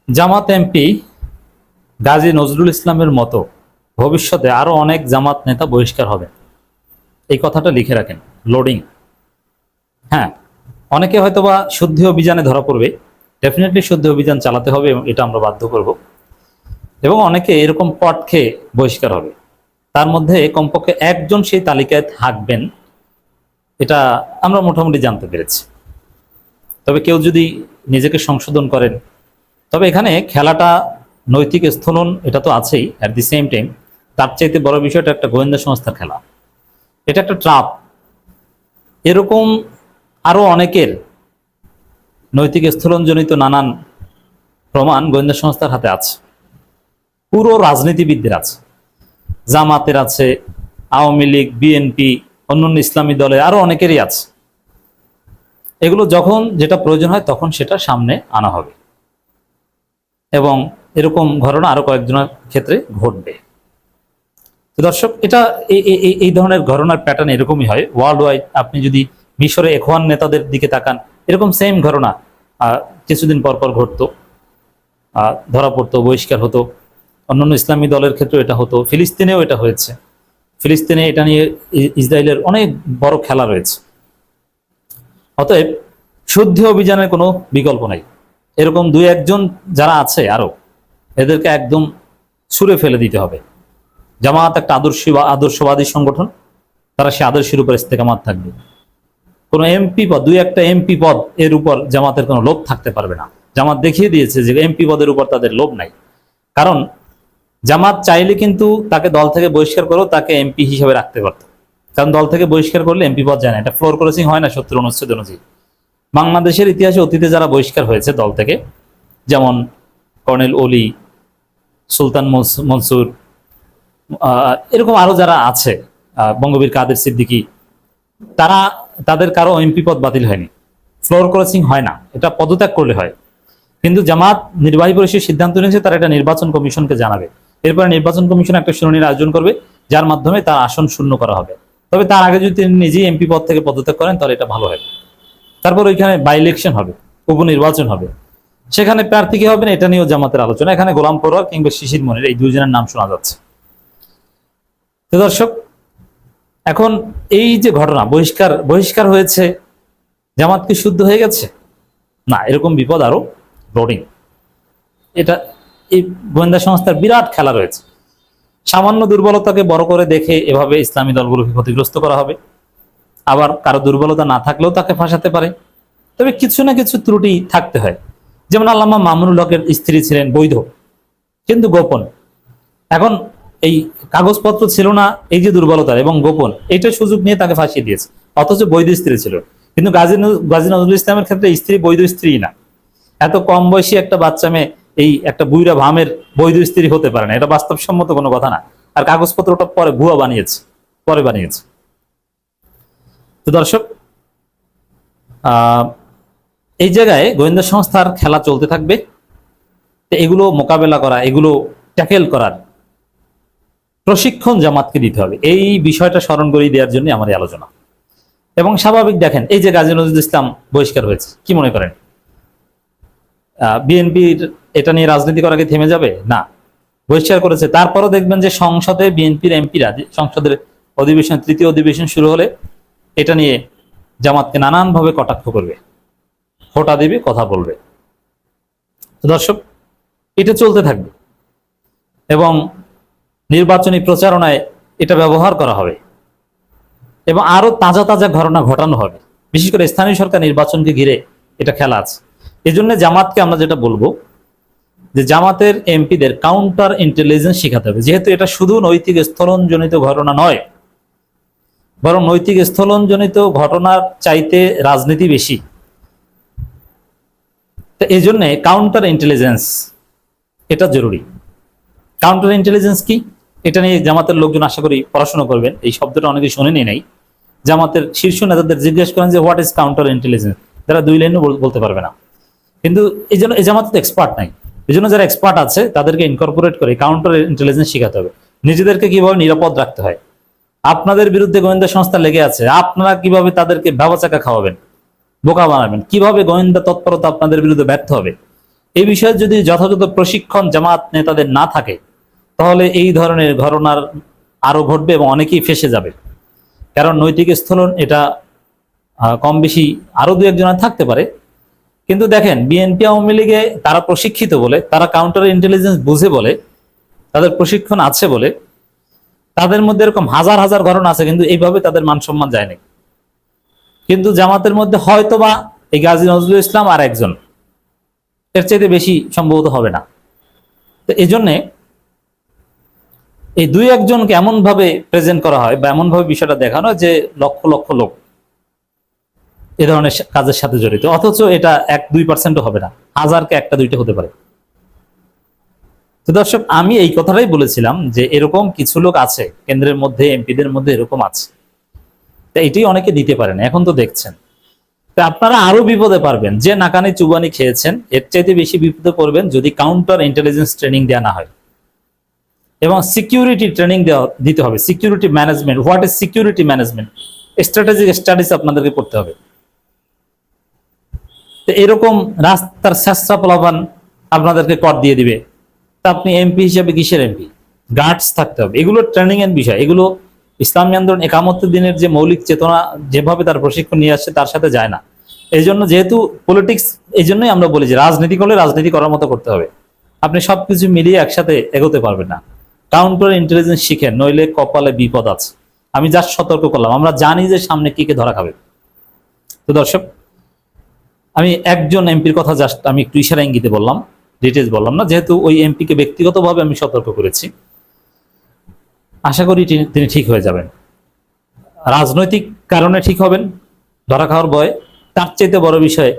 জামাত MP Gazi Nazrul ইসলামের মতো ভবিষ্যতে আরো অনেক জামাত নেতা বহিষ্কার হবে, এই কথাটা লিখে রাখেন। লোডিং। হ্যাঁ, অনেকে হয়তোবা শুদ্ধি অভিযানে ধরা পড়বে, ডেফিনেটলি শুদ্ধি অভিযান চালাতে হবে এবং এটা আমরা বাধ্য করব। এবং অনেকে এরকম পট খেয়ে বহিষ্কার হবে, তার মধ্যে কমপক্ষে একজন সেই তালিকায় থাকবেন, এটা আমরা মোটামুটি জানতে পেরেছি। তবে কেউ যদি নিজেকে সংশোধন করেন, তবে এখানে খেলাটা নৈতিক স্থলন এটা তো আছেই, অ্যাট দি সেম টাইম তার চাইতে বড় বিষয়টা একটা গোয়েন্দা সংস্থার খেলা। এটা একটা ট্রাপ। এরকম আরো অনেকের নৈতিক স্থলনজনিত নানান প্রমাণ গোয়েন্দা সংস্থার হাতে আছে, পুরো রাজনীতিবিদদের আছে, জামাতের আছে, আওয়ামী লীগ, বিএনপি, অন্যান্য ইসলামী দলে আরো অনেকেরই আছে। এগুলো যখন যেটা প্রয়োজন হয় তখন সেটা সামনে আনা হবে এবং এরকম ঘটনা আরো কয়েকজনের ক্ষেত্রে ঘটবে। তো দর্শক, এটা এই ধরনের ঘটনার প্যাটার্ন এরকমই হয় ওয়ার্ল্ড ওয়াইড। আপনি যদি মিশরে এখওয়ান নেতাদের দিকে তাকান, এরকম সেম ঘটনা কিছুদিন পর পর ঘটতো, ধরা পড়তো, বহিষ্কার হতো। অন্যান্য ইসলামী দলের ক্ষেত্রেও এটা হতো, ফিলিস্তিনেও এটা হয়েছে। ফিলিস্তিনে এটা নিয়ে ইসরায়েলের অনেক বড় খেলা রয়েছে। অতএব শুদ্ধি অভিযানের কোনো বিকল্প নাই। এরকম দুই একজন যারা আছে আরো, এদেরকে একদম ছুঁড়ে ফেলে দিতে হবে। জামাত একটা আদর্শবাদী সংগঠন, তারা সে আদর্শের উপর ইস্তেকামাত থাকবে। কোনো এমপি পদ, দুই একটা এমপি পদ এর উপর জামাতের কোনো লোভ থাকতে পারবে না। জামাত দেখিয়ে দিয়েছে যে এমপি পদের উপর তাদের লোভ নাই। কারণ জামাত চাইলে কিন্তু তাকে দল থেকে বহিষ্কার করেও তাকে এমপি হিসেবে রাখতে পারত। কারণ দল থেকে বহিষ্কার করলে এমপি পদ যায় না, এটা ফ্লোর ক্রসিং হয় না 70 অনুচ্ছেদ অনুযায়ী। বাংলাদেশের ইতিহাসে অতীতে যারা বহিষ্কার হয়েছে দল থেকে, যেমন কর্নেল অলি, সুলতান মনসুর, এরকম আরো যারা আছে, বঙ্গবীর কাদের সিদ্দিকী, তাদের কারো এমপি পদ বাতিল হয়নি। ফ্লোর ক্রসিং হয় না, এটা পদত্যাগ করলে হয়। কিন্তু জামাত নির্বাহী পরিষদ সিদ্ধান্ত নিয়েছে তারা এটা নির্বাচন কমিশনকে জানাবে। এরপরে নির্বাচন কমিশন একটা শুনানির আয়োজন করবে, যার মাধ্যমে তার আসন শূন্য করা হবে। তবে তার আগে যদি তিনি নিজেই এমপি পদ থেকে পদত্যাগ করেন তাহলে এটা ভালো হয়। তারপর ওইখানে বাই ইলেকশন হবে, উপনির্বাচন হবে, সেখানে প্রার্থী কি হবেন এটা নিয়েও জামাতের আলোচনা। এখানে গোলাম পরোয়ার কিংবা শিশির মনির, এই দুইজনের নাম শোনা যাচ্ছে। তো দর্শক, এখন এই যে ঘটনা, বহিষ্কার হয়েছে, জামাত কি শুদ্ধ হয়ে গেছে? না, এরকম বিপদ আরো লোডিং। এটা এই গোয়েন্দা সংস্থার বিরাট খেলা রয়েছে। সামান্য দুর্বলতাকে বড় করে দেখে এভাবে ইসলামী দলগুলোকে ক্ষতিগ্রস্ত করা হবে। আবার কারো দুর্বলতা না থাকলেও তাকে ফাঁসাতে পারে। তবে কিছু না কিছু ত্রুটি থাকতে হয়। যেমন আল্লামা মামুনুল হকের স্ত্রী ছিলেন বৈধ কিন্তু গোপন। এখন এই কাগজপত্র ছিল না, এই যে দুর্বলতা এবং গোপন, এইটার সুযোগ নিয়ে তাকে ফাঁসিয়ে দিয়েছে। অথচ বৈধ স্ত্রী ছিল। কিন্তু গাজী নজরুল ইসলামের ক্ষেত্রে স্ত্রী বৈধ স্ত্রী না। এত কম বয়সী একটা বাচ্চা মেয়ে এই একটা বুইরা ভামের বৈধ স্ত্রী হতে পারে না, এটা বাস্তবসম্মত কোনো কথা না। আর কাগজপত্রটা পরে ভুয়া বানিয়েছে। তো দর্শক, এই জায়গায় গোয়েন্দা সংস্থার খেলা চলতে থাকবে। এগুলো মোকাবেলা করা, এগুলো ট্যাকেল করার প্রশিক্ষণ জামাতকে দিতে হবে। এই বিষয়টা স্মরণ করিয়ে দেওয়ার জন্য আমার এই আলোচনা। এবং স্বাভাবিক দেখেন, এই যে গাজী নজরুল ইসলাম বহিষ্কার হয়েছে, কি মনে করেন বিএনপির এটা নিয়ে রাজনীতি করা কি থেমে যাবে? না, বহিষ্কার করেছে। তারপরও দেখবেন যে সংসদে বিএনপির এমপিরা, সংসদের অধিবেশন, তৃতীয় অধিবেশন শুরু হলে এটা নিয়ে জামাতকে নানানভাবে কটাক্ষ করবে, ফোঁটা দিবে, কথা বলবে। দর্শক, এটা চলতে থাকবে এবং নির্বাচনী প্রচারণায় এটা ব্যবহার করা হবে এবং আরো তাজা তাজা ঘটনা ঘটানো হবে। বিশেষ করে স্থানীয় সরকার নির্বাচনকে ঘিরে এটা খেলা আছে। এই জন্য জামাতকে আমরা যেটা বলবো যে জামাতের এমপিদের কাউন্টার ইন্টেলিজেন্স শিখাতে হবে। যেহেতু এটা শুধু নৈতিক স্থলনজনিত ঘটনা নয়, বরং নৈতিক স্থলনজনিত ঘটনার চাইতে রাজনীতি বেশি। তো এই জন্য কাউন্টার ইন্টেলিজেন্স এটা জরুরি। কাউন্টার ইন্টেলিজেন্স কি, এটা নিয়ে জামাতের লোকজন আশা করি পড়াশোনা করবেন। এই শব্দটা অনেকে শুনেনি নাই। জামাতের শীর্ষ নেতাদের জিজ্ঞেস করেন যে হোয়াট ইজ কাউন্টার ইন্টেলিজেন্স, তারা দুই লাইনও বলতে পারবে না। কিন্তু এই জন্য এই জামাতে এক্সপার্ট নাই। এই জন্য যারা এক্সপার্ট আছে তাদেরকে ইনকর্পোরেট করে কাউন্টার ইন্টেলিজেন্স শিখাতে হবে। নিজেদেরকে কিভাবে নিরাপদ রাখতে হয়, আপনাদের বিরুদ্ধে গোয়েন্দা সংস্থা লেগে আছে, আপনারা কিভাবে তাদেরকে ভ্যাবাচাকা খাওয়াবেন, বোকা বানাবেন, কিভাবে গোয়েন্দা তৎপরতা আপনাদের বিরুদ্ধে ব্যর্থ হবে, এই বিষয়ে যদি যথাযথ প্রশিক্ষণ জামাত নেতাদের না থাকে, তাহলে এই ধরনের ঘটনার আরো ঘটবে এবং অনেকেই ফেঁসে যাবে। কারণ নৈতিক স্থলন এটা কম বেশি আরো দু একজনের থাকতে পারে, কিন্তু দেখেন বিএনপি আওয়ামী লীগে তারা প্রশিক্ষিত বলে, তারা কাউন্টার ইন্টেলিজেন্স বুঝে বলে, তাদের প্রশিক্ষণ আছে বলে, তাদের মধ্যে এরকম হাজার হাজার ঘটনা আছে, কিন্তু এইভাবে তাদের মান সম্মান যায়নি। কিন্তু জামাতের মধ্যে হয়তোবা এই গাজী নজরুল ইসলাম আর একজন, এর চাইতে বেশি সম্ভবত হবে না। তো এই জন্যে এই দুই একজনকে এমন ভাবে প্রেজেন্ট করা হয় বা এমন ভাবে বিষয়টা দেখানো যে লক্ষ লক্ষ লোক এ ধরনের কাজের সাথে জড়িত, অথচ এটা 1-2% হবে না, হাজারকে একটা দুইটা হতে পারে। তো দর্শক, আমি এই কথাটাই বলেছিলাম যে এরকম কিছু লোক আছে কেন্দ্রের মধ্যে, এমপিদের মধ্যে এরকম আছে। তা এটাই অনেকে দিতে পারেন, এখন তো দেখছেন। তা আপনারা আরো বিপদে পারবেন, যে নাকানি চুবানি খেয়েছেন এর চাইতে বেশি বিপদে পড়বেন যদি কাউন্টার ইন্টেলিজেন্স ট্রেনিং দেওয়া না হয় এবং সিকিউরিটি ট্রেনিং দিতে হবে। Security management, what is security management, strategic studies আপনাদেরকে পড়তে হবে। তো এরকম রাস্তার শেষরা প্লাবান আপনাদেরকে কর দিয়ে দিবে, তা আপনি এমপি হিসেবে কিসের এমপি? গার্ডস থাকতে হবে। এগুলো ট্রেনিং এর বিষয়, এগুলো ইসলামী আন্দোলন একামতের দিনের যে মৌলিক চেতনা যেভাবে তার প্রশিক্ষণ নিয়ে আসছে তার সাথে যায় না। এই জন্য যেহেতু পলিটিক্স, এই জন্যই আমরা বলি যে রাজনীতি করলে রাজনীতি করার মতো করতে হবে। আপনি সবকিছু মিলিয়ে একসাথে এগোতে পারবেন না। কাউন্টার ইন্টেলিজেন্স শিখেন, নইলে কপালে বিপদ আছে। আমি জাস্ট সতর্ক করলাম, আমরা জানি যে সামনে কি কে ধরা খাবে। তো দর্শক, আমি একজন এমপির কথা জাস্ট আমি একটু ইশারা ইঙ্গিতে বললাম, ডিটেলস বললাম না, যেহেতু ওই এমপিকে ব্যক্তিগতভাবে আমি সতর্ক করেছি। আশা করি তিনি ঠিক হয়ে যাবেন, রাজনৈতিক কারণে ঠিক হবেন, ধরা খাওয়ার ভয়ে। তার চাইতে বড় বিষয়,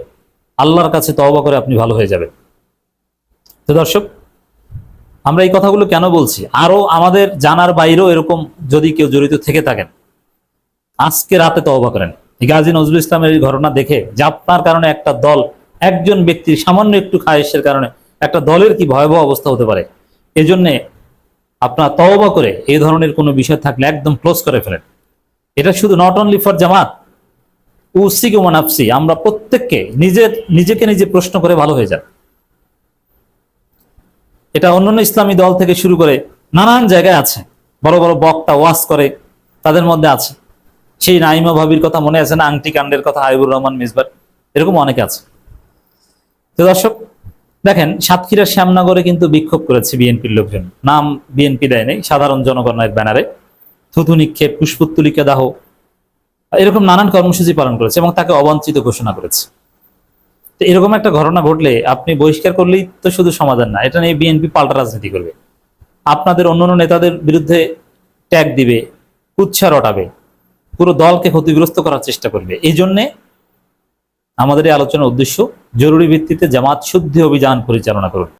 আল্লাহর কাছে তওবা করে আপনি ভালো হয়ে যাবেন। তো দর্শক, আমরা এই কথাগুলো কেন বলছি, আরো আমাদের জানার বাইরেও এরকম যদি কেউ জড়িত থেকে থাকেন, আজকে রাতে তওবা করেন। গাজী নজরুল ইসলামের এই ঘটনা দেখে যে আপনার কারণে একটা দল, একজন ব্যক্তির সামান্য একটু খায়েশের কারণে একটা দলের কি ভয়াবহ অবস্থা হতে পারে, এজন্য আপনার তওবা করে এই ধরনের কোনো বিষয় থাকলে একদম ক্লোজ করে ফেলেন। এটা শুধু নট অনলি ফর জামাত, উসিকে ওয়ানাফসি, আমরা প্রত্যেককে নিজেকে নিজে প্রশ্ন করে ভালো হয়ে যান। এটা অন্যান্য ইসলামী দল থেকে শুরু করে নানান জায়গায় আছে, বড় বড় বক্তা ওয়াজ করে, তাদের মধ্যে আছে। সেই নাইমা ভাবির কথা মনে আছে না, আংটি কাণ্ডের কথা, হাবিবুর রহমান মিসবার, এরকম অনেকে আছে। তো দর্শক দেখেন, সাতক্ষীরার শ্যামনগরে কিন্তু বিক্ষোভ করেছে বিএনপির লোকজন, নাম বিএনপি দেয় নেই, সাধারণ জনগণের ব্যানারে থুতু নিক্ষেপ, পুষ্পোত্তলিকা দাহ, এরকম নানান কর্মসূচি পালন করেছে এবং তাকে অবাঞ্ছিত ঘোষণা করেছে। তো এরকম একটা ঘটনা ঘটলে আপনি বহিষ্কার করলেই তো শুধু সমাধান না, এটা নিয়ে বিএনপি পাল্টা রাজনীতি করবে, আপনাদের অন্যান্য নেতাদের বিরুদ্ধে ট্যাগ দিবে, উচ্ছা রটাবে, পুরো দলকে ক্ষতিগ্রস্ত করার চেষ্টা করবে। এই জন্যে আমাদের এই আলোচনার উদ্দেশ্য, জরুরি ভিত্তিতে জামাত শুদ্ধি অভিযান পরিচালনা করুন।